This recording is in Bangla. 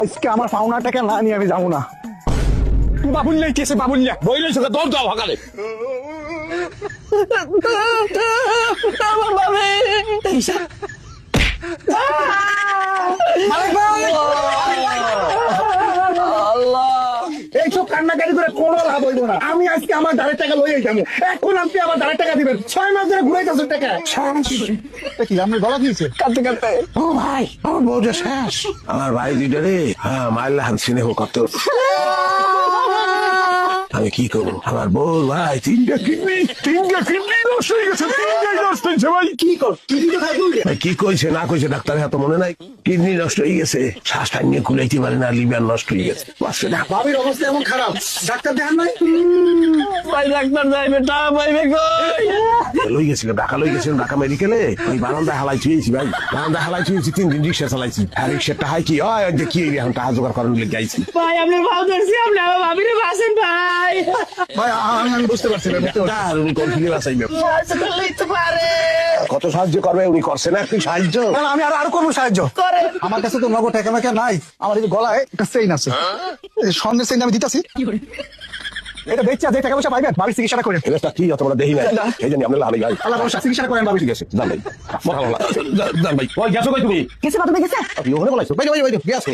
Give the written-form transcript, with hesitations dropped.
আজকে আমার পাওনা টাকা না নিয়ে আমি যাবো না। বাবুল্লা কেসে বাবুল্লা বইলের সাথে দর দাও সকালে। আমার বাবে এইসব কান্নাকাটি করে কোনো লাভ হইব না। আমি আজকে আমার ধারের টাকা লইয়ে যাবো। এখন আপনি আমার ধারের টাকা দিবেন। 6 মাস ধরে ঘুরাইতেছেন টাকা। কি আমার গলা দিয়েছে কাঁদতে কাঁদতে। ও ভাই, আমার বউটা শেষ। আমার ভাই দুইটা রে মারলে হান স্নেহ কত। আমি কি করবো? আমার বউ ভাই তিনটা কিডনি নষ্ট হয়ে গেছে। তিনটাই নষ্ট হয়েছে ভাই। কি কর তুই তো খাই বললি ভাই কি কইছে না কইছে ডাক্তার এত মনে নাই। কিডনি নষ্ট হয়ে গেছে, শ্বাসটা নিয়ে কুলাইতে পারে না, লিভার নষ্ট হয়ে গেছে। বাঁচছে না। ভাবির অবস্থা এমন খারাপ, ডাক্তার দেখান নাই? ভাই ডাক্তার যাইবে টাকা পাইবে কই? লই গেছিল ঢাকা, লই গেছিল ঢাকা মেডিকেলে। ওই বারান্দা হালাই চুয়েছি ভাই, বারান্দা হালাই চুয়েছি। 3 দিন রিক্সা চালাইছি। আর রিক্সাটা হাই কি হয় দেখি এখন টাকা জোগাড় করার লেগে আইছি। ভাই আপনি ভাব ধরছি, আপনি আমার ভাবিরে বাঁচেন ভাই। ভাই আমি বুঝতে পারছি না। ডাক্তার উনি কোন ফিলে বাঁচাইবে? কত সাহায্য করবে উনি, করছে না একটু সাহায্য? আমি আর করবো সাহায্য। আমার কাছে তো নগদ টাকা মেকা নাই। আমার এই যে গলায় একটা চেইন আছে, এই স্বর্ণের চেইন আমি দিতাছি। এটা বেচা যে টাকা পয়সা পাইবেন ভাবি চিকিৎসা করে। এটা কি অত বড় দেহি নাই, এই জন্য আমরা লাগাই ভাই। আল্লাহ ভরসা চিকিৎসা করেন ভাবি। ঠিক আছে জান ভাই, জান ভাই। ওই গেছো কই তুমি? গেছে বাথরুমে গেছে। আপনি ওখানে বলাইছো? ভাই ভাই ভাই গেছো।